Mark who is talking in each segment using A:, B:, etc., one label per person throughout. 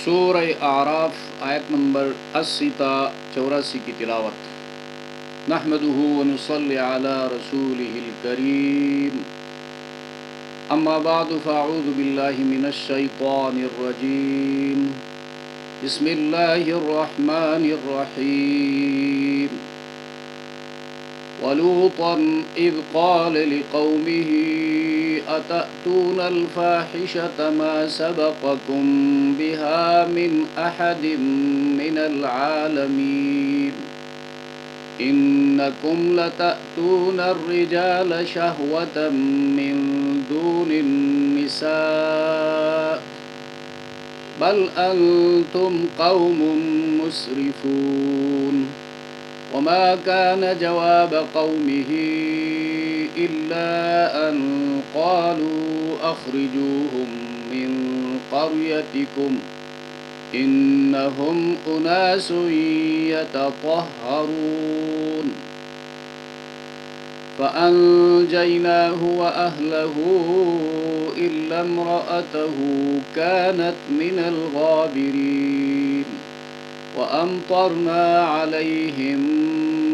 A: سورہ اعراف آیت نمبر 80 تا 84 کی تلاوت۔ نحمده ونصلي على رسوله الكريم، اما بعد فاعوذ باللہ من الشیطان الرجیم، بسم اللہ الرحمن الرحیم۔ ولوطا اذ قال لقومه اتأتون الفاحشة ما سبقكم بها من احد من العالمین انکم لتأتون الرجال شہوة من دون النساء بل انتم قوم مسرفون۔ وما كان جواب قومه إلا أن قالوا أخرجوهم من قريتكم إنهم أناس يتطهرون۔ فأنجيناه وأهله إلا امرأته كانت من الغابرين وأمطرنا عليهم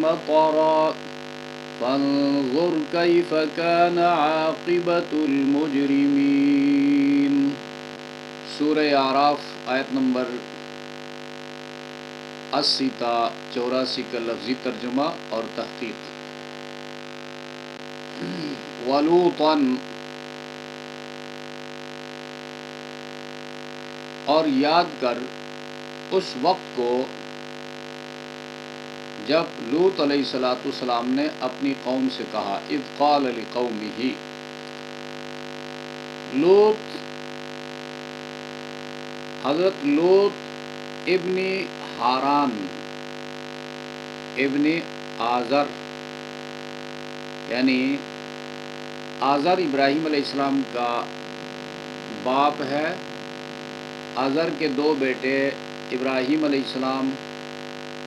A: مطرا فانظر كيف كان عاقبة المجرمين۔ سورہ اعراف آیت نمبر 80 تا 84 کا لفظی ترجمہ اور تحقیق۔ ولوطاً، اور یاد کر اس وقت کو جب لوط علیہ السلام نے اپنی قوم سے کہا، اذ قال لقومہ، لوط حضرت لوط ابن حاران ابن آزر، یعنی آزر ابراہیم علیہ السلام کا باپ ہے۔ آزر کے دو بیٹے ابراہیم علیہ السلام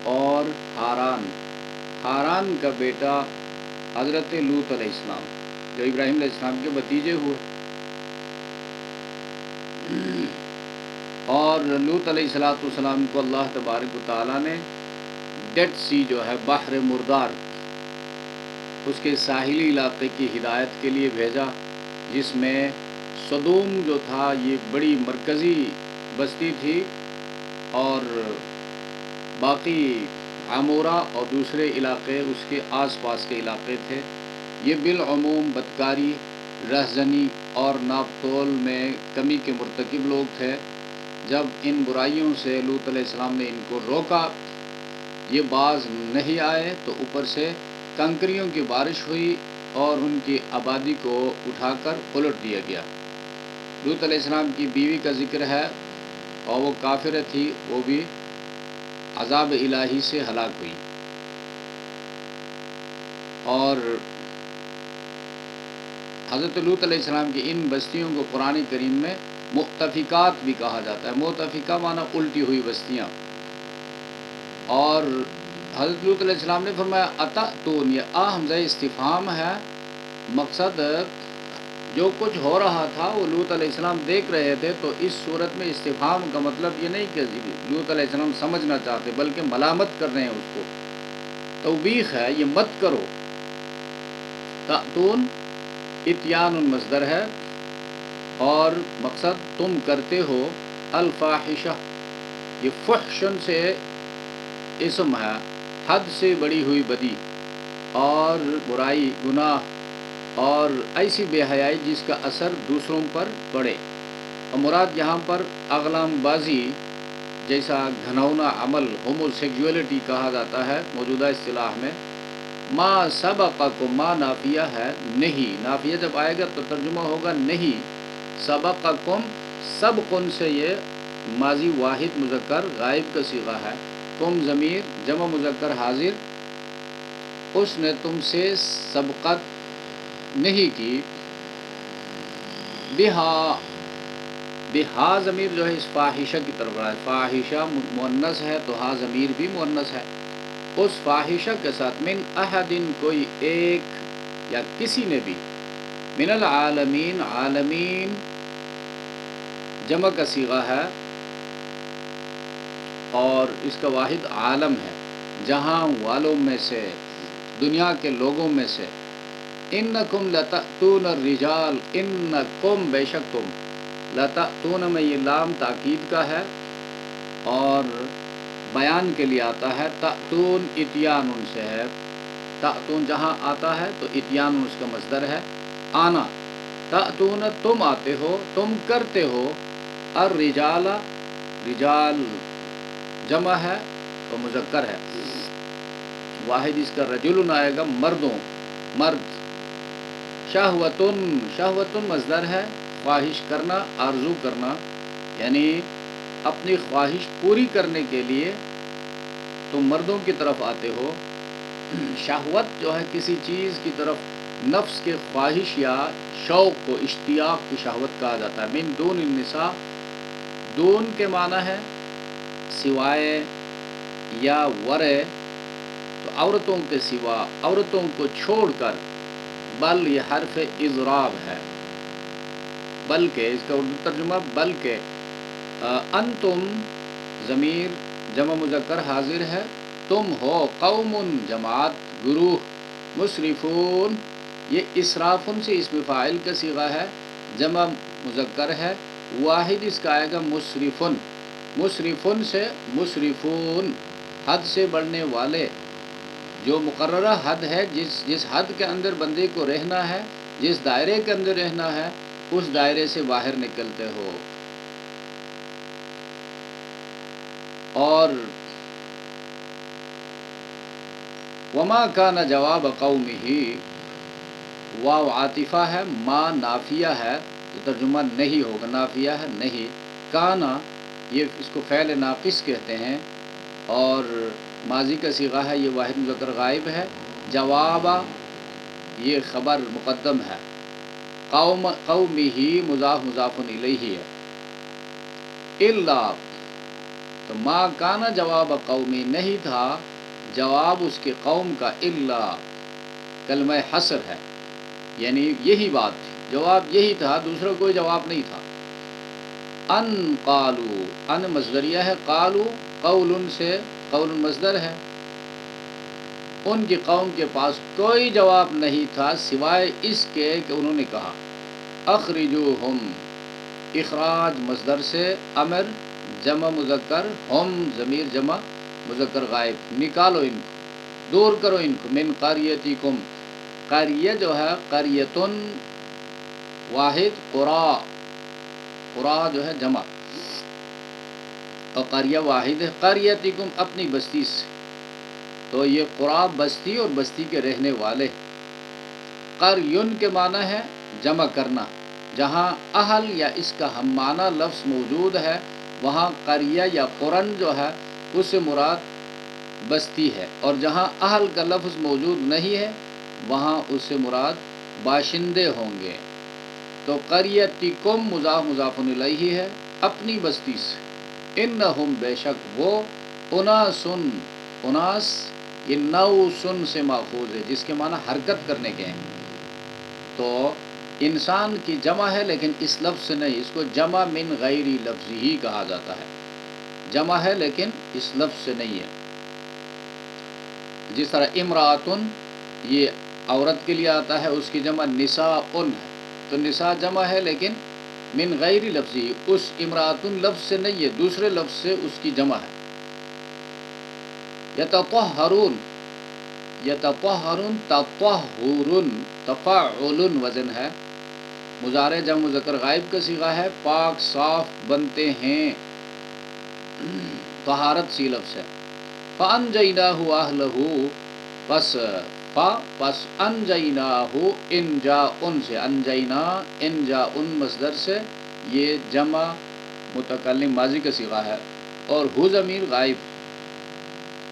A: اور حاران کا بیٹا حضرت لوط علیہ السلام، جو ابراہیم علیہ السلام کے بھتیجے ہوئے۔ اور لوط علیہ السلام کو اللہ تبارک و تعالیٰ نے ڈیڈ سی جو ہے بحر مردار، اس کے ساحلی علاقے کی ہدایت کے لیے بھیجا، جس میں سدوم جو تھا یہ بڑی مرکزی بستی تھی، اور باقی عمورہ اور دوسرے علاقے اس کے آس پاس کے علاقے تھے۔ یہ بالعموم بدکاری، رہزنی اور ناپ تول میں کمی کے مرتکب لوگ تھے۔ جب ان برائیوں سے لوط علیہ السلام نے ان کو روکا، یہ باز نہیں آئے تو اوپر سے کنکریوں کی بارش ہوئی اور ان کی آبادی کو اٹھا کر الٹ دیا گیا۔ لوط علیہ السلام کی بیوی کا ذکر ہے، اور وہ کافرہ تھی، وہ بھی عذاب الہی سے ہلاک ہوئی۔ اور حضرت لوط علیہ السلام کی ان بستیوں کو قرآن کریم میں مؤتفقات بھی کہا جاتا ہے۔ مؤتفقہ معنی الٹی ہوئی بستیاں۔ اور حضرت لوط علیہ السلام نے فرمایا اتأتون، یہ حمزہ استفہام ہے، مقصد جو کچھ ہو رہا تھا وہ لوط علیہ السلام دیکھ رہے تھے، تو اس صورت میں استفہام کا مطلب یہ نہیں کہ لوط علیہ السلام سمجھنا چاہتے، بلکہ ملامت کر رہے ہیں اس کو، توبیخ ہے، یہ مت کرو۔ تأتون اتیان مصدر ہے، اور مقصد تم کرتے ہو الفاحشہ، یہ فحشن سے اسم ہے، حد سے بڑی ہوئی بدی اور برائی، گناہ اور ایسی بے حیائی جس کا اثر دوسروں پر پڑے۔ اور مراد یہاں پر اغلام بازی جیسا گھنونا عمل، ہوموسیکسولیٹی کہا جاتا ہے موجودہ اصطلاح میں۔ ما سبقکم، ما نافیہ ہے، نہیں، نافیہ جب آئے گا تو ترجمہ ہوگا نہیں۔ سبقکم، سبقن سے یہ ماضی واحد مذکر غائب کا صیغہ ہے۔ تم ضمیر جمع مذکر حاضر، اس نے تم سے سبقت نہیں کی۔ بہا ضمیر جو ہے اس فاحشہ کی طرف رہا ہے، فاحشہ مؤنث ہے تو ہا ضمیر بھی مؤنث ہے۔ اس فاحشہ کے ساتھ من احدن، کوئی ایک یا کسی نے بھی، من العالمین، عالمین جمع کا صیغہ ہے، اور اس کا واحد عالم ہے جہاں والوں میں سے، دنیا کے لوگوں میں سے، انکم لتأتون الرجال، انکم بے شک تم، لتأتون میں یہ لام تاکید کا ہے اور بیان کے لیے آتا ہے، تأتون اتیان ان سے ہے، تأتون جہاں آتا ہے تو اتیان اس کا مصدر ہے، آنا، تأتون تم آتے ہو، تم کرتے ہو، الرجال، رجال جمع ہے اور مذکر ہے، واحد اس کا رجل آئے گا، مردوں، مرد، شہوتن، شہوتن مصدر ہے، خواہش کرنا، آرزو کرنا، یعنی اپنی خواہش پوری کرنے کے لیے تم مردوں کی طرف آتے ہو۔ شہوت جو ہے کسی چیز کی طرف نفس کے خواہش یا شوق کو اشتیاق کی شہوت کہا جاتا ہے۔ من دون النساء، دون کے معنی ہے سوائے یا ورے، تو عورتوں کے سوا، عورتوں کو چھوڑ کر، بل یہ حرف اضراب ہے، بلکہ اس کا اردو ترجمہ بلکہ، انتم ضمیر جمع مذکر حاضر ہے، تم ہو، قوم جماعت، گروہ، مسرفون یہ اسرافن سے اسم فاعل کا صیغہ ہے، جمع مذکر ہے، واحد اس کا آئے گا مسرفن، مسرفن سے مسرفون، حد سے بڑھنے والے، جو مقررہ حد ہے، جس حد کے اندر بندے کو رہنا ہے، جس دائرے کے اندر رہنا ہے، اس دائرے سے باہر نکلتے ہو۔ اور وما کان جواب قومہ، واو عاطفہ ہے، ما نافیہ ہے، تو ترجمہ نہیں ہوگا، نافیہ ہے نہیں، کانا یہ اس کو فعل ناقص کہتے ہیں اور ماضی کا صیغہ ہے، یہ واحد مذکر غائب ہے، جواب یہ خبر مقدم ہے، قومہ مضاف مضاف الیہ ہے، الا تو ما کانا جواب قومی نہیں تھا جواب اس کے قوم کا، الا کلمہ حصر ہے، یعنی یہی بات تھی، جواب یہی تھا، دوسرا کوئی جواب نہیں تھا، ان قالو، ان مصدریہ ہے، قالو قول سے، قول مصدر ہے، ان کی قوم کے پاس کوئی جواب نہیں تھا سوائے اس کے کہ انہوں نے کہا، اخرجوہم، اخراج مصدر سے، امر جمع مذکر، ہم ضمیر جمع مذکر غائب، نکالو ان کو، دور کرو ان کو، من قریتکم، قریہ جو ہے قریتن واحد، قرا، قرا جو ہے جمع، اور قریہ واحد ہے، قریتکم اپنی بستی سے، تو یہ قرا بستی اور بستی کے رہنے والے، قریون کے معنی ہے جمع کرنا، جہاں اہل یا اس کا ہم معنی لفظ موجود ہے وہاں قریہ یا قرن جو ہے اس سے مراد بستی ہے، اور جہاں اہل کا لفظ موجود نہیں ہے وہاں اس سے مراد باشندے ہوں گے، تو قریتکم مضاف مضاف الیہ ہے، اپنی بستی سے، انہم بے شک وہ، اناسن، اناس یہ نوسن سے ماخوذ ہے جس کے معنی حرکت کرنے کے ہیں، تو انسان کی جمع ہے لیکن اس لفظ سے نہیں، اس کو جمع من غیر لفظ ہی کہا جاتا ہے، جمع ہے لیکن اس لفظ سے نہیں ہے، جس طرح امراتن یہ عورت کے لیے آتا ہے، اس کی جمع نساءن ہے، تو نساء جمع ہے لیکن من غیر لفظ ہی، اس امراتن لفظ سے نہیں ہے، دوسرے لفظ سے اس کی جمع ہے، یتطہرون، یتطہرون، تطہرن، تفاعل وزن ہے، مضارع جمع مذکر غائب کا صیغہ ہے، پاک صاف بنتے ہیں، طہارت سی لفظ ہے، فَأَنْجَيْنَاهُ وَأَهْلَهُ، پس أَنْجَيْنَاهُ انجاء سے، انجینا انجاء مصدر سے، یہ جمع متکلم ماضی کا صیغہ ہے، اور ہو ضمیر غائب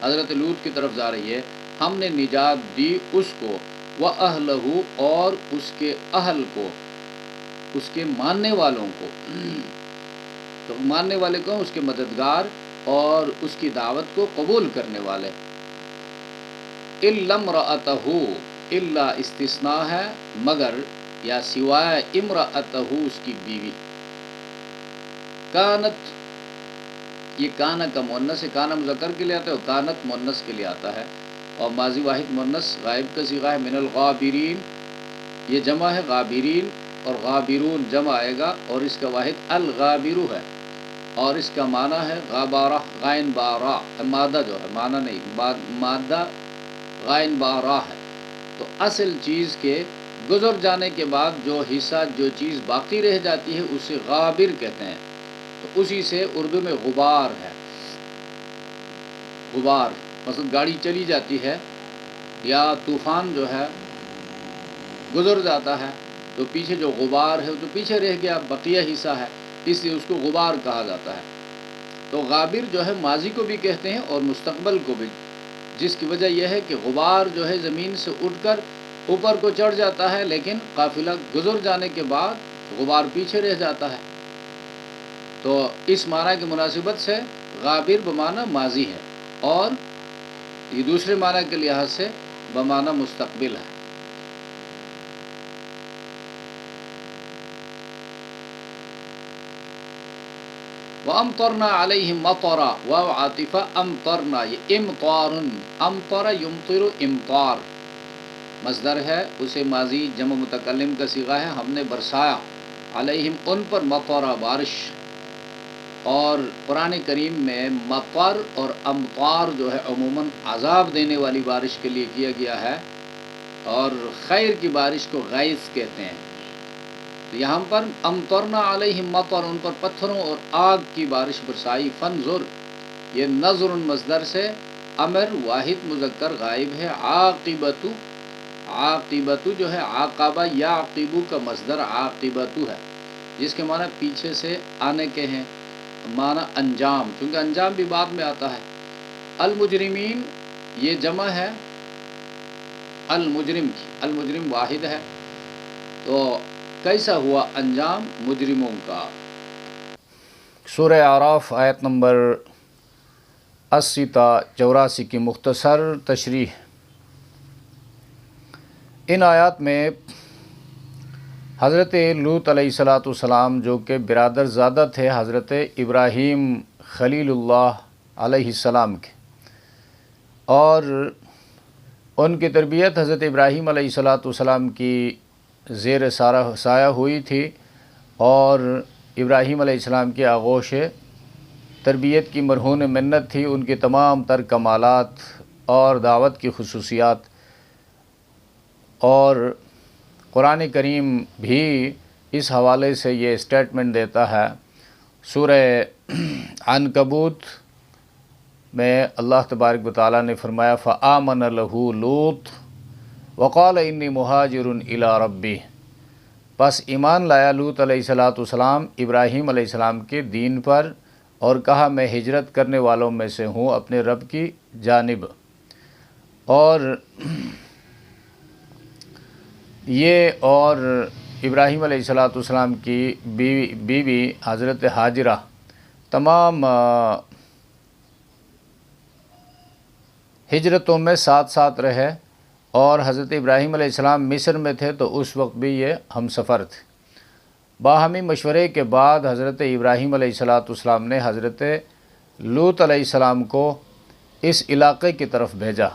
A: حضرت لوط کی طرف جا رہی ہے، ہم نے نجات دی اس کو، وَأَهْلَهُ اور اس کے اہل کو، اس کے ماننے والوں کو، تو ماننے والے کو اس کے مددگار اور اس کی دعوت کو قبول کرنے والے، إِلَّا امْرَأَتَهُ، الا استثناء ہے، مگر یا سوائے امرأتہ اس کی بیوی، کانت یہ کانا کا مؤنث ہے، کانا مذکر کے لیے آتا ہے اور کانت مؤنث کے لیے آتا ہے، اور ماضی واحد مؤنث غائب کا صیغہ ہے من الغابرین، یہ جمع ہے غابرین، اور غابرون جمع آئے گا اور اس کا واحد الغابرو ہے، اور اس کا معنی ہے غابارہ غائن بارہ، مادہ جو ہے معنی نہیں، مادہ غائن بارہ ہے۔ تو اصل چیز کے گزر جانے کے بعد جو حصہ جو چیز باقی رہ جاتی ہے اسے غابر کہتے ہیں، تو اسی سے اردو میں غبار ہے، غبار، مثلا گاڑی چلی جاتی ہے یا طوفان جو ہے گزر جاتا ہے تو پیچھے جو غبار ہے جو پیچھے رہ گیا بقیہ حصہ ہے، اس لیے اس کو غبار کہا جاتا ہے۔ تو غابر جو ہے ماضی کو بھی کہتے ہیں اور مستقبل کو بھی، جس کی وجہ یہ ہے کہ غبار جو ہے زمین سے اٹھ کر اوپر کو چڑھ جاتا ہے، لیکن قافلہ گزر جانے کے بعد غبار پیچھے رہ جاتا ہے، تو اس معنی کی مناسبت سے غابر بمعنی ماضی ہے، اور یہ دوسرے معنی کے لحاظ سے بمعنی مستقبل ہے۔ وَأَمْطَرْنَا عَلَيْهِمْ مَطَرًا، واو عاطفہ، امطرنا یہ امطار، امطر یمطر امطار مصدر ہے، اسے ماضی جمع متکلم کا صیغہ ہے، ہم نے برسایا، علیہم ان پر، مطرا بارش، اور قرآن کریم میں مطر اور امطار جو ہے عموماً عذاب دینے والی بارش کے لیے کیا گیا ہے، اور خیر کی بارش کو غیث کہتے ہیں۔ یہاں پر امطرنا علیہم مطر، ان پر پتھروں اور آگ کی بارش برسائی، فنظر یہ نظر مصدر سے امر واحد مذکر غائب ہے، عاقبت، عاقبت جو ہے عاقبہ یعقبو کا مصدر عاقبت ہے، جس کے معنی پیچھے سے آنے کے ہیں، معنی انجام، کیونکہ انجام بھی بعد میں آتا ہے۔ المجرمین یہ جمع ہے المجرم کی، المجرم واحد ہے، تو کیسا ہوا انجام مجرموں کا۔ سورہ اعراف آیت نمبر 80 تا 84 کی مختصر تشریح۔ ان آیات میں حضرت لوط علیہ السلام جو کہ برادر زادہ تھے حضرت ابراہیم خلیل اللہ علیہ السلام کے، اور ان کی تربیت حضرت ابراہیم علیہ السلام کی زیر سایہ ہوئی تھی، اور ابراہیم علیہ السلام کی آغوش تربیت کی مرہون منت تھی، ان کے تمام تر کمالات اور دعوت کی خصوصیات، اور قرآن کریم بھی اس حوالے سے یہ اسٹیٹمنٹ دیتا ہے۔ سورہ عنکبوت میں اللہ تبارک و تعالیٰ نے فرمایا فآمن لہ لوط وقال انی مہاجر الی ربی، پس ایمان لایا لوط علیہ السلام ابراہیم علیہ السلام کے دین پر، اور کہا میں ہجرت کرنے والوں میں سے ہوں اپنے رب کی جانب۔ اور یہ اور ابراہیم علیہ السلام کی بیوی حضرت ہاجرہ تمام ہجرتوں میں ساتھ ساتھ رہے، اور حضرت ابراہیم علیہ السلام مصر میں تھے تو اس وقت بھی یہ ہم سفر تھے۔ باہمی مشورے کے بعد حضرت ابراہیم علیہ السلام نے حضرت لوط علیہ السلام کو اس علاقے کی طرف بھیجا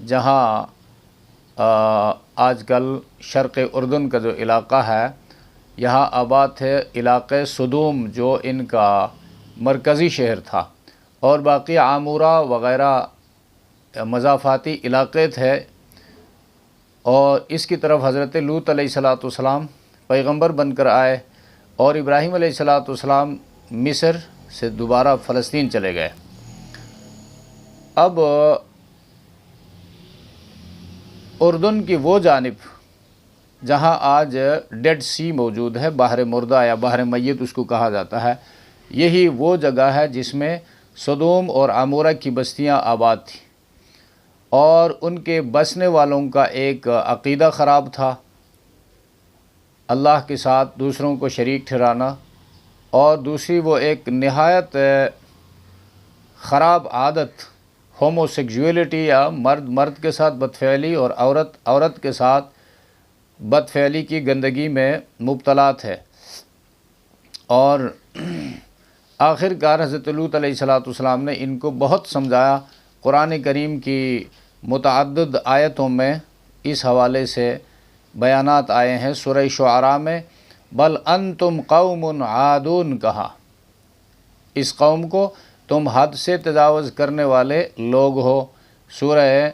A: جہاں آج کل شرق اردن کا جو علاقہ ہے یہاں آباد تھے، علاقے سدوم جو ان کا مرکزی شہر تھا، اور باقی عامورہ وغیرہ مضافاتی علاقے تھے، اور اس کی طرف حضرت لوط علیہ السلام پیغمبر بن کر آئے، اور ابراہیم علیہ السلام مصر سے دوبارہ فلسطین چلے گئے۔ اب اردن کی وہ جانب جہاں آج ڈیڈ سی موجود ہے، بحر مردہ یا بحر میت اس کو کہا جاتا ہے، یہی وہ جگہ ہے جس میں سدوم اور عمورہ کی بستیاں آباد تھیں، اور ان کے بسنے والوں کا ایک عقیدہ خراب تھا، اللہ کے ساتھ دوسروں کو شریک ٹھہرانا، اور دوسری وہ ایک نہایت خراب عادت ہومو سیکسولیٹی یا مرد مرد کے ساتھ بدفعلی اور عورت عورت کے ساتھ بدفعلی کی گندگی میں مبتلا تھے، اور آخر کار حضرت لوط علیہ السلام نے ان کو بہت سمجھایا۔ قرآن کریم کی متعدد آیتوں میں اس حوالے سے بیانات آئے ہیں۔ سورہ شعراء میں بل انتم قوم عادون کہا، اس قوم کو تم حد سے تجاوز کرنے والے لوگ ہو۔ سورہ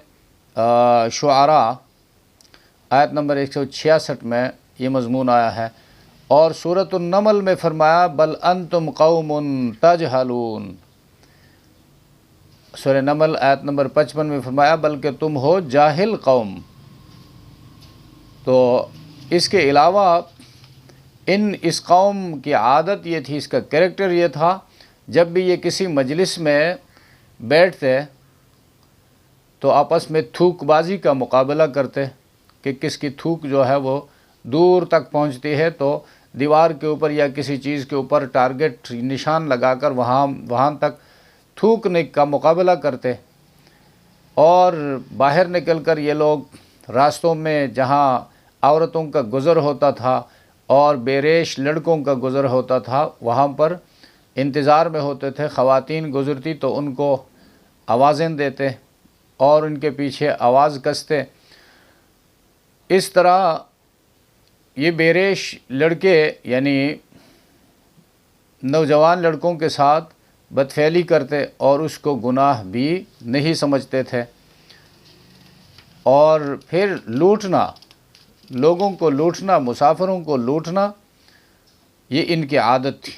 A: شعراء آیت نمبر 166 میں یہ مضمون آیا ہے۔ اور سورۃ النمل میں فرمایا بل انتم قوم تجہلون۔ سورہ نمل آیت نمبر 55 میں فرمایا بلکہ تم ہو جاہل قوم۔ تو اس کے علاوہ اس قوم کی عادت یہ تھی، اس کا کریکٹر یہ تھا، جب بھی یہ کسی مجلس میں بیٹھتے تو آپس میں تھوک بازی کا مقابلہ کرتے کہ کس کی تھوک جو ہے وہ دور تک پہنچتی ہے، تو دیوار کے اوپر یا کسی چیز کے اوپر ٹارگٹ نشان لگا کر وہاں تک تھوکنے کا مقابلہ کرتے۔ اور باہر نکل کر یہ لوگ راستوں میں جہاں عورتوں کا گزر ہوتا تھا اور بے ریش لڑکوں کا گزر ہوتا تھا، وہاں پر انتظار میں ہوتے تھے۔ خواتین گزرتی تو ان کو آوازیں دیتے اور ان کے پیچھے آواز کستے۔ اس طرح یہ بے ریش لڑکے یعنی نوجوان لڑکوں کے ساتھ بدفعلی کرتے اور اس کو گناہ بھی نہیں سمجھتے تھے۔ اور پھر لوٹنا، لوگوں کو لوٹنا، مسافروں کو لوٹنا، یہ ان کی عادت تھی۔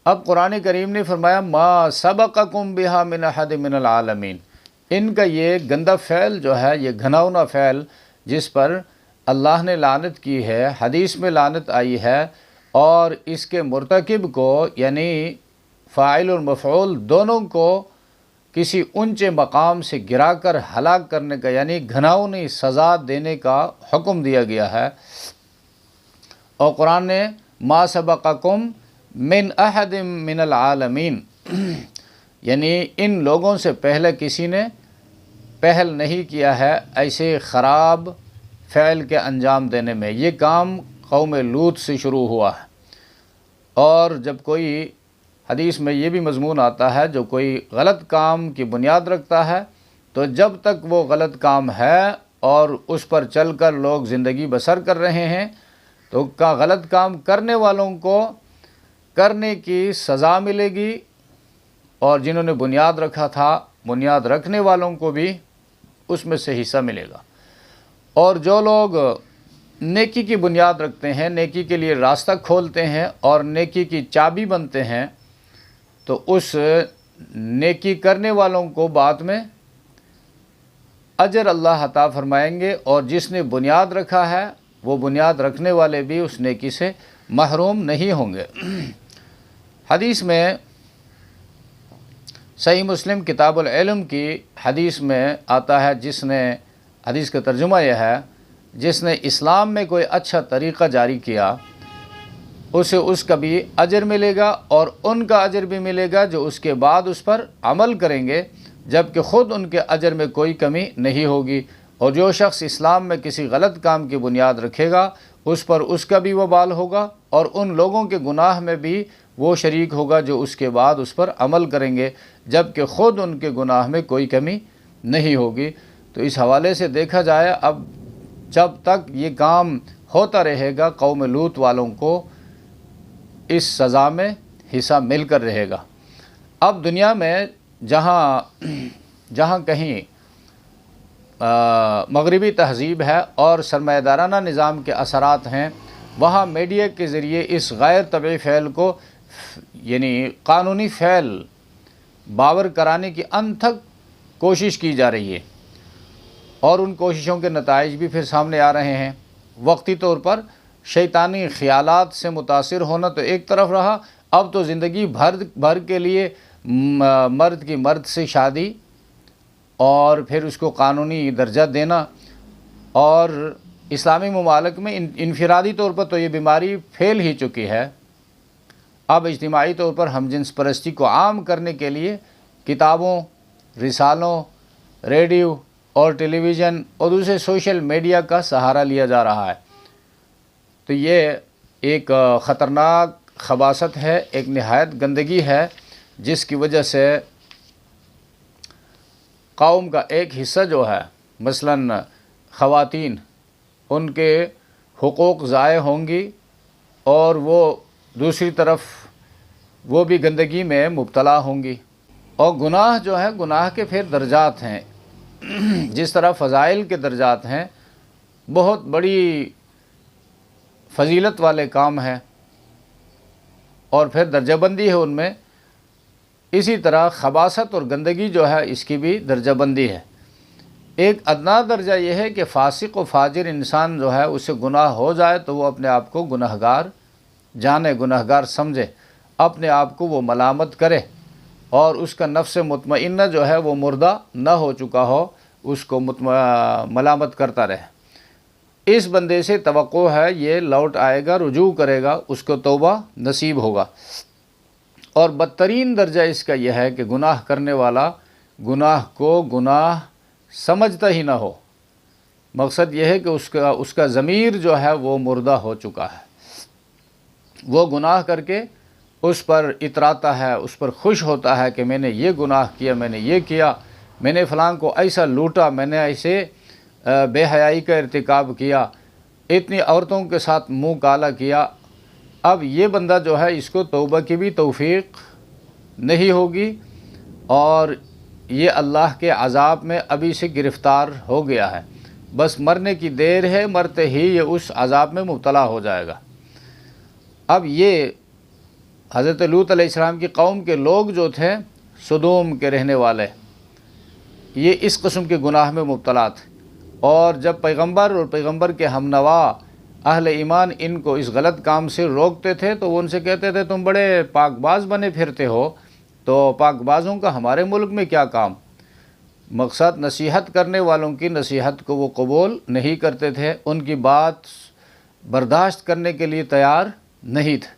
A: اب قرآن کریم نے فرمایا ما سبقکم بہا من احد من العالمین، ان کا یہ گندا فعل جو ہے، یہ گھناؤنا فعل جس پر اللہ نے لعنت کی ہے، حدیث میں لعنت آئی ہے، اور اس کے مرتکب کو یعنی فاعل اور مفعول دونوں کو کسی اونچے مقام سے گرا کر ہلاک کرنے کا یعنی گھناؤنی سزا دینے کا حکم دیا گیا ہے۔ اور قرآن نے ما سبقکم من احد من العالمین یعنی ان لوگوں سے پہلے کسی نے پہل نہیں کیا ہے ایسے خراب فعل کے انجام دینے میں۔ یہ کام قوم لوط سے شروع ہوا ہے۔ اور جب کوئی حدیث میں یہ بھی مضمون آتا ہے، جو کوئی غلط کام کی بنیاد رکھتا ہے تو جب تک وہ غلط کام ہے اور اس پر چل کر لوگ زندگی بسر کر رہے ہیں تو غلط کام کرنے والوں کو کرنے کی سزا ملے گی، اور جنہوں نے بنیاد رکھا تھا، بنیاد رکھنے والوں کو بھی اس میں سے حصہ ملے گا۔ اور جو لوگ نیکی کی بنیاد رکھتے ہیں، نیکی کے لیے راستہ کھولتے ہیں اور نیکی کی چابی بنتے ہیں، تو اس نیکی کرنے والوں کو بعد میں اجر اللہ عطا فرمائیں گے، اور جس نے بنیاد رکھا ہے وہ بنیاد رکھنے والے بھی اس نیکی سے محروم نہیں ہوں گے۔ حدیث میں صحیح مسلم کتاب العلم کی حدیث میں آتا ہے، جس نے حدیث کا ترجمہ یہ ہے، جس نے اسلام میں کوئی اچھا طریقہ جاری کیا اسے اس کا بھی اجر ملے گا، اور ان کا اجر بھی ملے گا جو اس کے بعد اس پر عمل کریں گے، جبکہ خود ان کے اجر میں کوئی کمی نہیں ہوگی۔ اور جو شخص اسلام میں کسی غلط کام کی بنیاد رکھے گا اس پر اس کا بھی وبال ہوگا، اور ان لوگوں کے گناہ میں بھی وہ شریک ہوگا جو اس کے بعد اس پر عمل کریں گے، جبکہ خود ان کے گناہ میں کوئی کمی نہیں ہوگی۔ تو اس حوالے سے دیکھا جائے، اب جب تک یہ کام ہوتا رہے گا قوم لوط والوں کو اس سزا میں حصہ مل کر رہے گا۔ اب دنیا میں جہاں کہیں مغربی تہذیب ہے اور سرمایہ دارانہ نظام کے اثرات ہیں، وہاں میڈیا کے ذریعے اس غیر طبعی فعل کو یعنی قانونی فعل باور کرانے کی انتھک کوشش کی جا رہی ہے، اور ان کوششوں کے نتائج بھی پھر سامنے آ رہے ہیں۔ وقتی طور پر شیطانی خیالات سے متاثر ہونا تو ایک طرف رہا، اب تو زندگی بھر کے لیے مرد کی مرد سے شادی اور پھر اس کو قانونی درجہ دینا، اور اسلامی ممالک میں انفرادی طور پر تو یہ بیماری پھیل ہی چکی ہے۔ اب اجتماعی طور پر ہم جنس پرستی کو عام کرنے کے لیے کتابوں، رسالوں، ریڈیو اور ٹیلی ویژن اور دوسرے سوشل میڈیا کا سہارا لیا جا رہا ہے۔ تو یہ ایک خطرناک خباثت ہے، ایک نہایت گندگی ہے، جس کی وجہ سے قوم کا ایک حصہ جو ہے مثلاً خواتین، ان کے حقوق ضائع ہوں گی، اور وہ دوسری طرف وہ بھی گندگی میں مبتلا ہوں گی۔ اور گناہ جو ہے، گناہ کے پھر درجات ہیں، جس طرح فضائل کے درجات ہیں، بہت بڑی فضیلت والے کام ہیں اور پھر درجہ بندی ہے ان میں، اسی طرح خباثت اور گندگی جو ہے اس کی بھی درجہ بندی ہے۔ ایک ادنا درجہ یہ ہے کہ فاسق و فاجر انسان جو ہے اسے گناہ ہو جائے تو وہ اپنے آپ کو گناہگار جانے، گناہگار سمجھے، اپنے آپ کو وہ ملامت کرے، اور اس کا نفس مطمئنہ جو ہے وہ مردہ نہ ہو چکا ہو، اس کو ملامت کرتا رہے۔ اس بندے سے توقع ہے یہ لوٹ آئے گا، رجوع کرے گا، اس کو توبہ نصیب ہوگا۔ اور بدترین درجہ اس کا یہ ہے کہ گناہ کرنے والا گناہ کو گناہ سمجھتا ہی نہ ہو، مقصد یہ ہے کہ اس کا ضمیر جو ہے وہ مردہ ہو چکا ہے، وہ گناہ کر کے اس پر اتراتا ہے، اس پر خوش ہوتا ہے کہ میں نے یہ گناہ کیا، میں نے یہ کیا، میں نے فلاں کو ایسا لوٹا، میں نے ایسے بے حیائی کا ارتکاب کیا، اتنی عورتوں کے ساتھ منہ کالا کیا۔ اب یہ بندہ جو ہے اس کو توبہ کی بھی توفیق نہیں ہوگی، اور یہ اللہ کے عذاب میں ابھی سے گرفتار ہو گیا ہے، بس مرنے کی دیر ہے، مرتے ہی یہ اس عذاب میں مبتلا ہو جائے گا۔ اب یہ حضرت لوط علیہ السلام کی قوم کے لوگ جو تھے، سدوم کے رہنے والے، یہ اس قسم کے گناہ میں مبتلا تھے، اور جب پیغمبر اور پیغمبر کے ہم نوا اہل ایمان ان کو اس غلط کام سے روکتے تھے تو وہ ان سے کہتے تھے تم بڑے پاک باز بنے پھرتے ہو، تو پاک بازوں کا ہمارے ملک میں کیا کام؟ مقصد نصیحت کرنے والوں کی نصیحت کو وہ قبول نہیں کرتے تھے، ان کی بات برداشت کرنے کے لیے تیار نہیں تھے۔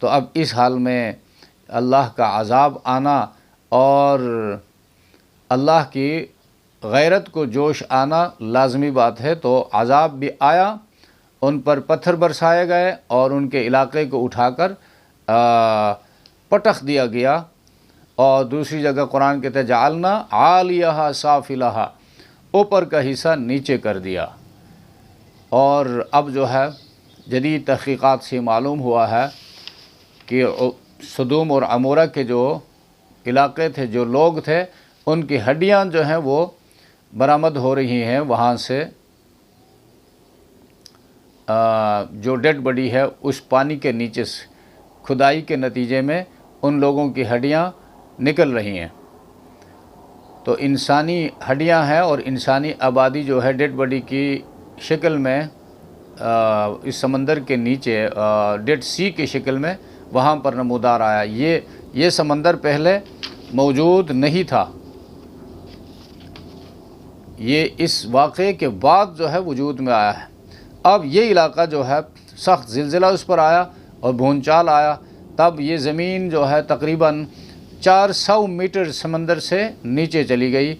A: تو اب اس حال میں اللہ کا عذاب آنا اور اللہ کی غیرت کو جوش آنا لازمی بات ہے، تو عذاب بھی آیا، ان پر پتھر برسائے گئے اور ان کے علاقے کو اٹھا کر پٹخ دیا گیا۔ اور دوسری جگہ قرآن کہتے ہیں جعلنا عالیہا سافلہا، اوپر کا حصہ نیچے کر دیا۔ اور اب جو ہے جدید تحقیقات سے معلوم ہوا ہے کہ سدوم اور عمورہ کے جو علاقے تھے، جو لوگ تھے، ان کی ہڈیاں جو ہیں وہ برآمد ہو رہی ہیں وہاں سے، جو ڈیڈ باڈی ہے اس پانی کے نیچے سے کھدائی کے نتیجے میں ان لوگوں کی ہڈیاں نکل رہی ہیں۔ تو انسانی ہڈیاں ہیں، اور انسانی آبادی جو ہے ڈیڈ باڈی کی شکل میں اس سمندر کے نیچے ڈیڈ سی کی شکل میں وہاں پر نمودار آیا۔ یہ سمندر پہلے موجود نہیں تھا، یہ اس واقعے کے بعد جو ہے وجود میں آیا ہے۔ اب یہ علاقہ جو ہے سخت زلزلہ اس پر آیا اور بھونچال آیا، تب یہ زمین جو ہے تقریباً 400 میٹر سمندر سے نیچے چلی گئی،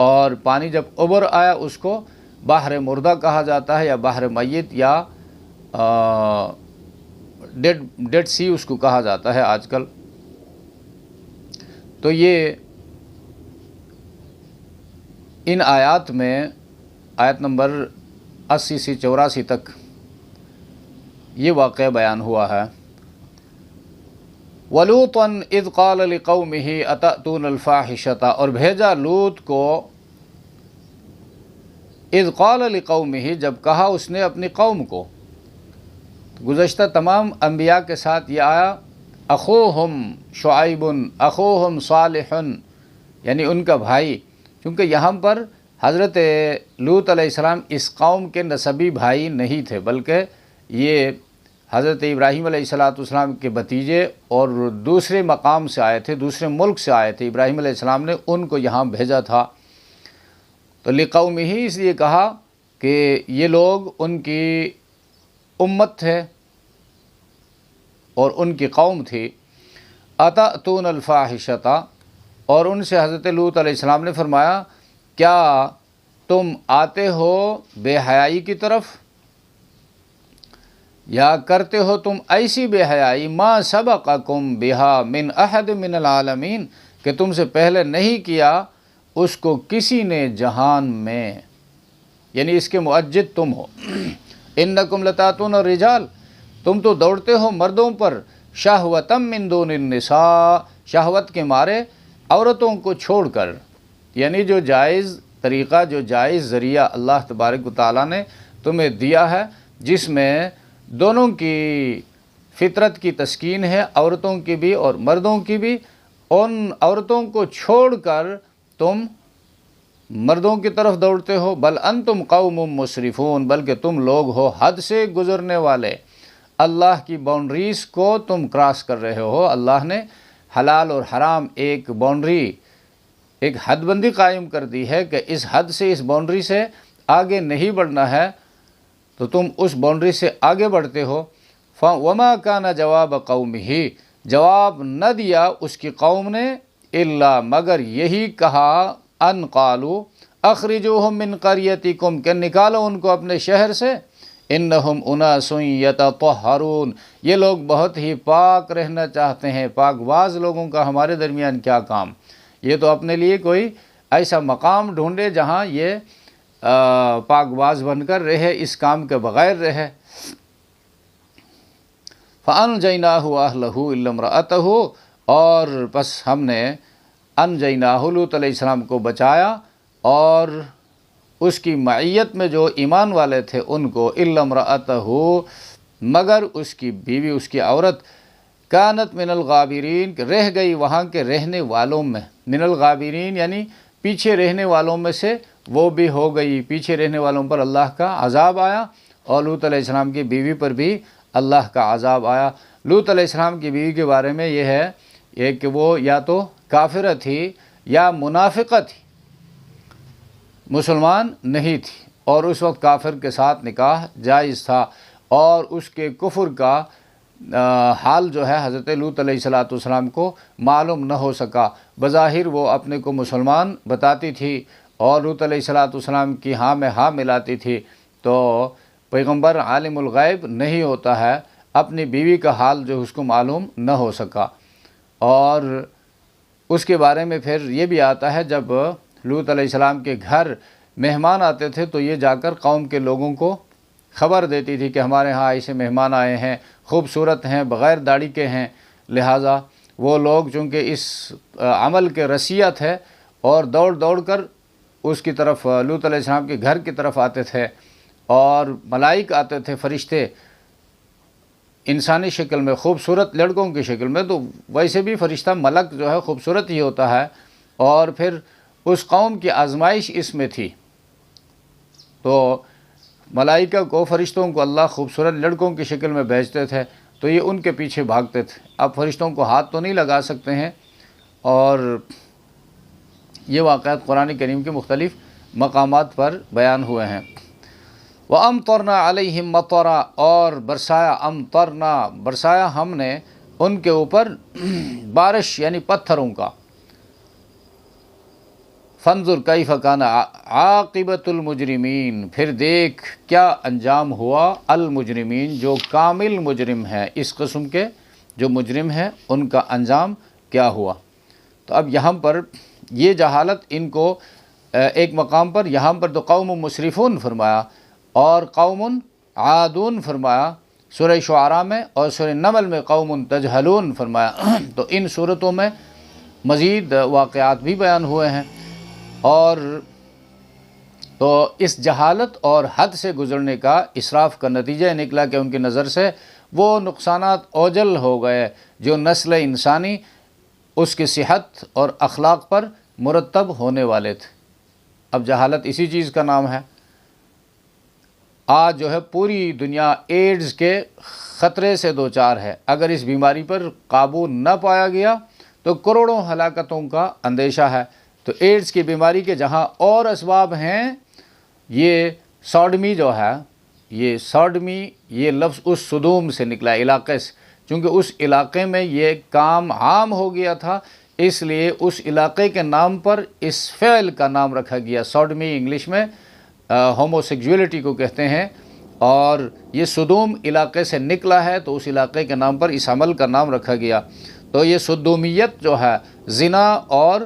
A: اور پانی جب ابھر آیا اس کو بحر مردہ کہا جاتا ہے، یا بحر میت، یا ڈیڈ سی اس کو کہا جاتا ہے آج کل۔ تو یہ ان آیات میں آیت نمبر 80 سے 84 تک یہ واقعہ بیان ہوا ہے۔ وَلُوطًا اِذْ قَالَ لِقَوْمِهِ أَتَأْتُونَ الْفَاحِشَةَ، اور بھیجا لوط کو اِذْ قَالَ لِقَوْمِهِ، جب کہا اس نے اپنی قوم کو۔ گزشتہ تمام انبیاء کے ساتھ یہ آیا، اخوہم شعیب اخوہم صالح، یعنی ان کا بھائی، کیونکہ یہاں پر حضرت لوط علیہ السلام اس قوم کے نسبی بھائی نہیں تھے، بلکہ یہ حضرت ابراہیم علیہ السلام کے بھتیجے اور دوسرے مقام سے آئے تھے، دوسرے ملک سے آئے تھے۔ ابراہیم علیہ السلام نے ان کو یہاں بھیجا تھا، تو لقومہ ہی اس لیے کہا کہ یہ لوگ ان کی امت تھے اور ان کی قوم تھی۔ اتأتون الفاحشۃ، اور ان سے حضرت لوط علیہ السلام نے فرمایا کیا تم آتے ہو بے حیائی کی طرف؟ یا کرتے ہو تم ایسی بے حیائی ما سبقکم بہا من احد من العالمین کہ تم سے پہلے نہیں کیا اس کو کسی نے جہان میں، یعنی اس کے معجد تم ہو۔ انکم لتاتون الرجال، تم تو دوڑتے ہو مردوں پر، شہوۃ من دون النساء، شہوت کے مارے عورتوں کو چھوڑ کر، یعنی جو جائز طریقہ، جو جائز ذریعہ اللہ تبارک و تعالیٰ نے تمہیں دیا ہے، جس میں دونوں کی فطرت کی تسکین ہے، عورتوں کی بھی اور مردوں کی بھی، ان عورتوں کو چھوڑ کر تم مردوں کی طرف دوڑتے ہو۔ بل انتم قوم مسرفون، بلکہ تم لوگ ہو حد سے گزرنے والے، اللہ کی باؤنڈریز کو تم کراس کر رہے ہو۔ اللہ نے حلال اور حرام ایک باؤنڈری، ایک حد بندی قائم کر دی ہے کہ اس حد سے، اس باؤنڈری سے آگے نہیں بڑھنا ہے، تو تم اس باؤنڈری سے آگے بڑھتے ہو۔ وما کان جواب قومہ، جواب نہ دیا اس کی قوم نے، الا مگر یہی کہا، ان قالوا اخرجوہم من قریتکم، کہ نکالو ان کو اپنے شہر سے، انہم اناس یتطہرون، یہ لوگ بہت ہی پاک رہنا چاہتے ہیں، پاک باز لوگوں کا ہمارے درمیان کیا کام، یہ تو اپنے لیے کوئی ایسا مقام ڈھونڈے جہاں یہ پاک باز بن کر رہے، اس کام کے بغیر رہے۔ فَأَنْجَيْنَاهُ وَأَهْلَهُ إِلَّا امْرَأَتَهُ، اور پس ہم نے انجیناہ، لوط علیہ السلام کو بچایا اور اس کی معیت میں جو ایمان والے تھے ان کو، إِلَّا امْرَأَتَهُ، مگر اس کی بیوی، اس کی عورت، کانت من الغابرین، رہ گئی وہاں کے رہنے والوں میں، من الغابرین یعنی پیچھے رہنے والوں میں سے وہ بھی ہو گئی، پیچھے رہنے والوں پر اللہ کا عذاب آیا، اور لوط علیہ السلام کی بیوی پر بھی اللہ کا عذاب آیا۔ لوط علیہ السلام کی بیوی کے بارے میں یہ ہے کہ وہ یا تو کافرہ تھی یا منافقہ تھی، مسلمان نہیں تھی، اور اس وقت کافر کے ساتھ نکاح جائز تھا، اور اس کے کفر کا حال جو ہے حضرت لوط علیہ السلام کو معلوم نہ ہو سکا۔ بظاہر وہ اپنے کو مسلمان بتاتی تھی اور لوط علیہ السلام کی ہاں میں ہاں ملاتی تھی، تو پیغمبر عالم الغیب نہیں ہوتا ہے، اپنی بیوی کا حال جو اس کو معلوم نہ ہو سکا۔ اور اس کے بارے میں پھر یہ بھی آتا ہے، جب لوط علیہ السلام کے گھر مہمان آتے تھے تو یہ جا کر قوم کے لوگوں کو خبر دیتی تھی کہ ہمارے ہاں ایسے مہمان آئے ہیں، خوبصورت ہیں، بغیر داڑھی کے ہیں، لہٰذا وہ لوگ چونکہ اس عمل کے رسیت ہے اور دوڑ دوڑ کر اس کی طرف، لوط علیہ السلام کے گھر کی طرف آتے تھے، اور ملائک آتے تھے، فرشتے انسانی شکل میں، خوبصورت لڑکوں کی شکل میں، تو ویسے بھی فرشتہ ملک جو ہے خوبصورت ہی ہوتا ہے، اور پھر اس قوم کی آزمائش اس میں تھی، تو ملائکہ کو، فرشتوں کو اللہ خوبصورت لڑکوں کی شکل میں بھیجتے تھے، تو یہ ان کے پیچھے بھاگتے تھے۔ اب فرشتوں کو ہاتھ تو نہیں لگا سکتے ہیں، اور یہ واقعات قرآن کریم کے مختلف مقامات پر بیان ہوئے ہیں۔ وَأَمْطَرْنَا عَلَيْهِمْ مَطَرًا، اور برسایا، امطرنا برسایا ہم نے ان کے اوپر بارش یعنی پتھروں کا۔ فَانظُرْ كَيْفَ كَانَ عَاقِبَةُ الْمُجْرِمِينَ، پھر دیکھ کیا انجام ہوا المجرمین، جو کامل مجرم ہے، اس قسم کے جو مجرم ہیں ان کا انجام کیا ہوا۔ تو اب یہاں پر یہ جہالت ان کو ایک مقام پر، یہاں پر تو قوم مسرفون فرمایا اور قوم عادون فرمایا سورہ شعراء میں، اور سورہ نمل میں قوم تجہلون فرمایا، تو ان صورتوں میں مزید واقعات بھی بیان ہوئے ہیں، اور تو اس جہالت اور حد سے گزرنے کا، اسراف کا نتیجہ نکلا کہ ان کی نظر سے وہ نقصانات اوجل ہو گئے جو نسل انسانی، اس کی صحت اور اخلاق پر مرتب ہونے والے تھے۔ اب جہالت اسی چیز کا نام ہے۔ آج جو ہے پوری دنیا ایڈز کے خطرے سے دوچار ہے، اگر اس بیماری پر قابو نہ پایا گیا تو کروڑوں ہلاکتوں کا اندیشہ ہے۔ تو ایڈز کی بیماری کے جہاں اور اسباب ہیں، یہ سوڈمی جو ہے، یہ سوڈمی، یہ لفظ اس صدوم سے نکلا، علاقے سے، چونکہ اس علاقے میں یہ کام عام ہو گیا تھا، اس لیے اس علاقے کے نام پر اس فعل کا نام رکھا گیا۔ سوڈمی انگلش میں ہومو سیکسولیٹی کو کہتے ہیں، اور یہ صدوم علاقے سے نکلا ہے تو اس علاقے کے نام پر اس عمل کا نام رکھا گیا۔ تو یہ صدومیت جو ہے زنا اور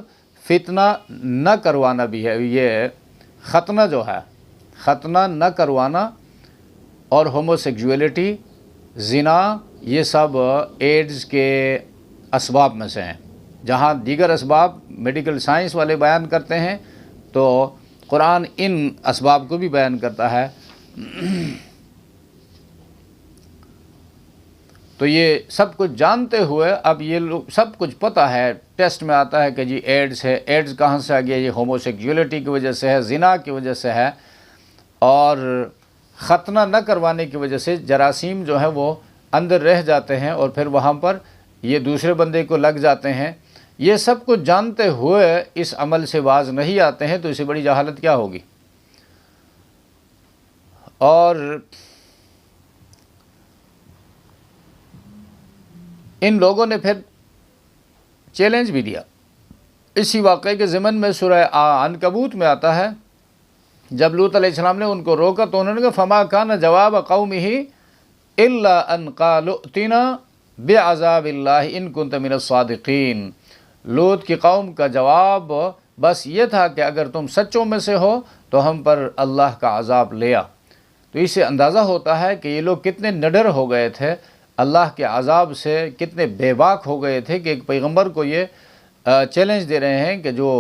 A: فتنہ نہ کروانا بھی ہے، یہ ختنہ جو ہے، ختنہ نہ کروانا اور ہوموسیکسولیٹی، زنا، یہ سب ایڈز کے اسباب میں سے ہیں۔ جہاں دیگر اسباب میڈیکل سائنس والے بیان کرتے ہیں تو قرآن ان اسباب کو بھی بیان کرتا ہے۔ تو یہ سب کچھ جانتے ہوئے اب یہ لوگ سب کچھ پتہ ہے، ٹیسٹ میں آتا ہے کہ جی ایڈز ہے، ایڈز کہاں سے آ گیا؟ یہ ہوموسیکسولیٹی کی وجہ سے ہے، زنا کی وجہ سے ہے، اور ختنہ نہ کروانے کی وجہ سے جراثیم جو ہے وہ اندر رہ جاتے ہیں اور پھر وہاں پر یہ دوسرے بندے کو لگ جاتے ہیں۔ یہ سب کچھ جانتے ہوئے اس عمل سے باز نہیں آتے ہیں تو اس سے بڑی جہالت کیا ہوگی؟ اور ان لوگوں نے پھر چیلنج بھی دیا۔ اسی واقعے کے ضمن میں سورہ عنکبوت میں آتا ہے، جب لوط علیہ السلام نے ان کو روکا تو انہوں نے کہا فما کان جواب قومہ الا ان قالوا ائتنا بعذاب اللہ ان کنت من الصادقین۔ لوط کی قوم کا جواب بس یہ تھا کہ اگر تم سچوں میں سے ہو تو ہم پر اللہ کا عذاب لیا۔ تو اس سے اندازہ ہوتا ہے کہ یہ لوگ کتنے نڈر ہو گئے تھے، اللہ کے عذاب سے کتنے بے باک ہو گئے تھے کہ ایک پیغمبر کو یہ چیلنج دے رہے ہیں کہ جو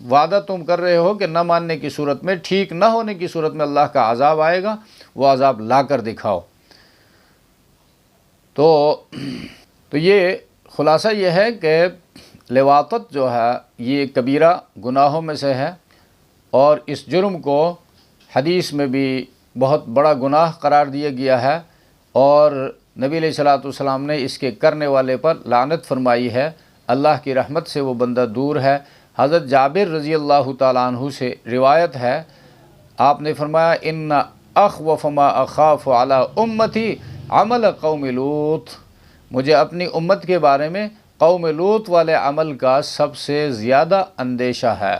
A: وعدہ تم کر رہے ہو کہ نہ ماننے کی صورت میں، ٹھیک نہ ہونے کی صورت میں اللہ کا عذاب آئے گا، وہ عذاب لا کر دکھاؤ۔ تو یہ خلاصہ یہ ہے کہ لواطت جو ہے یہ کبیرہ گناہوں میں سے ہے، اور اس جرم کو حدیث میں بھی بہت بڑا گناہ قرار دیا گیا ہے، اور نبی علیہ الصلوۃ والسلام نے اس کے کرنے والے پر لعنت فرمائی ہے، اللہ کی رحمت سے وہ بندہ دور ہے۔ حضرت جابر رضی اللہ تعالیٰ عنہ سے روایت ہے، آپ نے فرمایا ان اخوف ما اخاف علی امتی عمل قوم لوط، مجھے اپنی امت کے بارے میں قوم لوط والے عمل کا سب سے زیادہ اندیشہ ہے۔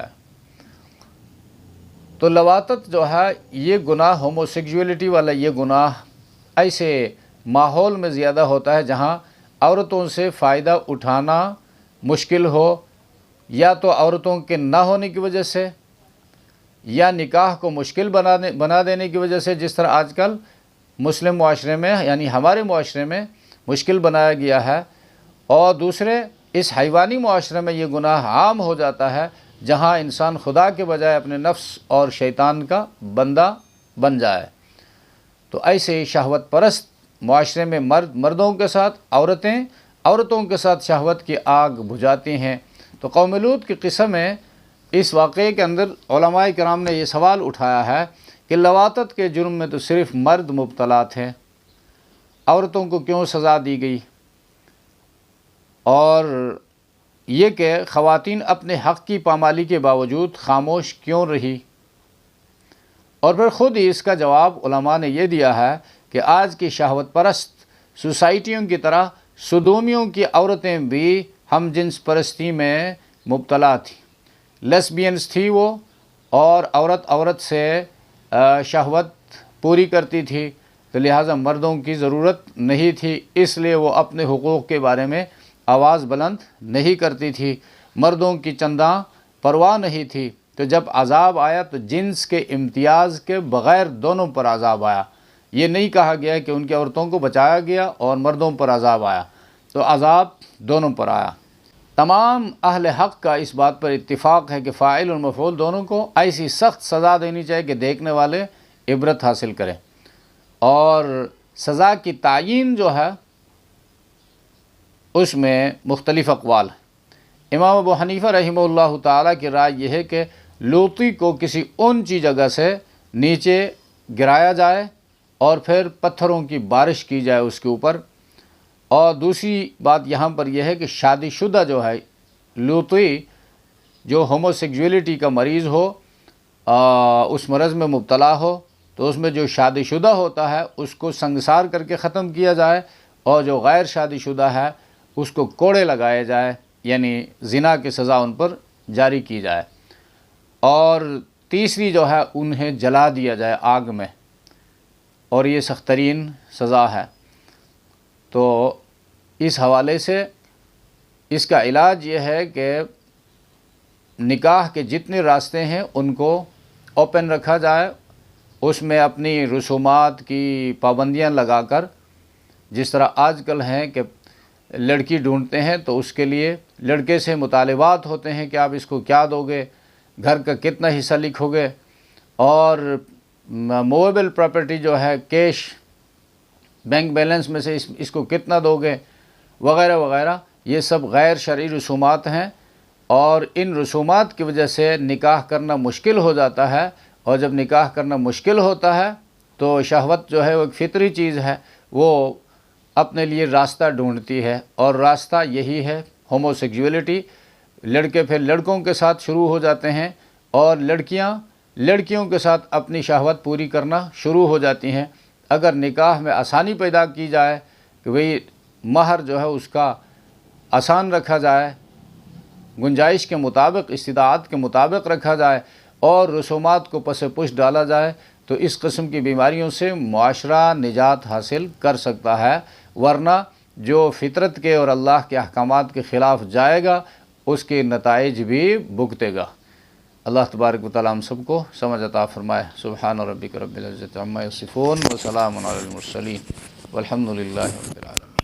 A: تو لواطت جو ہے یہ گناہ، ہوموسیکسولیٹی والا یہ گناہ ایسے ماحول میں زیادہ ہوتا ہے جہاں عورتوں سے فائدہ اٹھانا مشکل ہو، یا تو عورتوں کے نہ ہونے کی وجہ سے، یا نکاح کو مشکل بنا دینے کی وجہ سے، جس طرح آج کل مسلم معاشرے میں یعنی ہمارے معاشرے میں مشکل بنایا گیا ہے، اور دوسرے اس حیوانی معاشرے میں یہ گناہ عام ہو جاتا ہے جہاں انسان خدا کے بجائے اپنے نفس اور شیطان کا بندہ بن جائے۔ تو ایسے شہوت پرست معاشرے میں مردوں کے ساتھ عورتوں کے ساتھ شہوت کی آگ بجھاتی ہیں۔ تو قوم لوط کی قصہ میں اس واقعے کے اندر علماء کرام نے یہ سوال اٹھایا ہے کہ لواطت کے جرم میں تو صرف مرد مبتلا تھے، عورتوں کو کیوں سزا دی گئی؟ اور یہ کہ خواتین اپنے حق کی پامالی کے باوجود خاموش کیوں رہی؟ اور پھر خود ہی اس کا جواب علماء نے یہ دیا ہے کہ آج کی شہوت پرست سوسائٹیوں کی طرح سدومیوں کی عورتیں بھی ہم جنس پرستی میں مبتلا تھیں، لیسبینز تھی وہ، اور عورت سے شہوت پوری کرتی تھی، تو لہٰذا مردوں کی ضرورت نہیں تھی، اس لیے وہ اپنے حقوق کے بارے میں آواز بلند نہیں کرتی تھی، مردوں کی چنداں پرواہ نہیں تھی۔ تو جب عذاب آیا تو جنس کے امتیاز کے بغیر دونوں پر عذاب آیا، یہ نہیں کہا گیا کہ ان کی عورتوں کو بچایا گیا اور مردوں پر عذاب آیا، تو عذاب دونوں پر آیا۔ تمام اہل حق کا اس بات پر اتفاق ہے کہ فاعل اور مفعول دونوں کو ایسی سخت سزا دینی چاہیے کہ دیکھنے والے عبرت حاصل کریں، اور سزا کی تعیین جو ہے اس میں مختلف اقوال ہیں۔ امام ابو حنیفہ رحمہ اللہ تعالیٰ کی رائے یہ ہے کہ لوطی کو کسی اونچی جگہ سے نیچے گرایا جائے اور پھر پتھروں کی بارش کی جائے اس کے اوپر۔ اور دوسری بات یہاں پر یہ ہے کہ شادی شدہ جو ہے لوطی، جو ہوموسیکسولیٹی کا مریض ہو، اس مرض میں مبتلا ہو، تو اس میں جو شادی شدہ ہوتا ہے اس کو سنگسار کر کے ختم کیا جائے، اور جو غیر شادی شدہ ہے اس کو کوڑے لگائے جائے، یعنی زنا کی سزا ان پر جاری کی جائے، اور تیسری جو ہے انہیں جلا دیا جائے آگ میں۔ اور یہ سخت ترین سزا ہے۔ تو اس حوالے سے اس کا علاج یہ ہے کہ نکاح کے جتنے راستے ہیں ان کو اوپن رکھا جائے، اس میں اپنی رسومات کی پابندیاں لگا کر، جس طرح آج کل ہیں کہ لڑکی ڈھونڈتے ہیں تو اس کے لیے لڑکے سے مطالبات ہوتے ہیں کہ آپ اس کو کیا دو گے، گھر کا کتنا حصہ لکھو گے، اور موویبل پراپرٹی جو ہے کیش بینک بیلنس میں سے اس کو کتنا دو گے، وغیرہ وغیرہ۔ یہ سب غیر شرعی رسومات ہیں، اور ان رسومات کی وجہ سے نکاح کرنا مشکل ہو جاتا ہے، اور جب نکاح کرنا مشکل ہوتا ہے تو شہوت جو ہے وہ ایک فطری چیز ہے، وہ اپنے لیے راستہ ڈھونڈتی ہے، اور راستہ یہی ہے ہومو سیکسولیٹی۔ لڑکے پھر لڑکوں کے ساتھ شروع ہو جاتے ہیں، اور لڑکیاں لڑکیوں کے ساتھ اپنی شہوت پوری کرنا شروع ہو جاتی ہیں۔ اگر نکاح میں آسانی پیدا کی جائے کہ بھئی مہر جو ہے اس کا آسان رکھا جائے، گنجائش کے مطابق، استطاعت کے مطابق رکھا جائے، اور رسومات کو پس پش ڈالا جائے، تو اس قسم کی بیماریوں سے معاشرہ نجات حاصل کر سکتا ہے۔ ورنہ جو فطرت کے اور اللہ کے احکامات کے خلاف جائے گا اس کے نتائج بھی بھگتے گا۔ اللہ تبارک و تعالیٰ ہم سب کو سمجھ عطا فرمائے۔ سبحان ربک رب العزت عما یصفون وسلام علی المرسلین والحمد للہ رب العالمین۔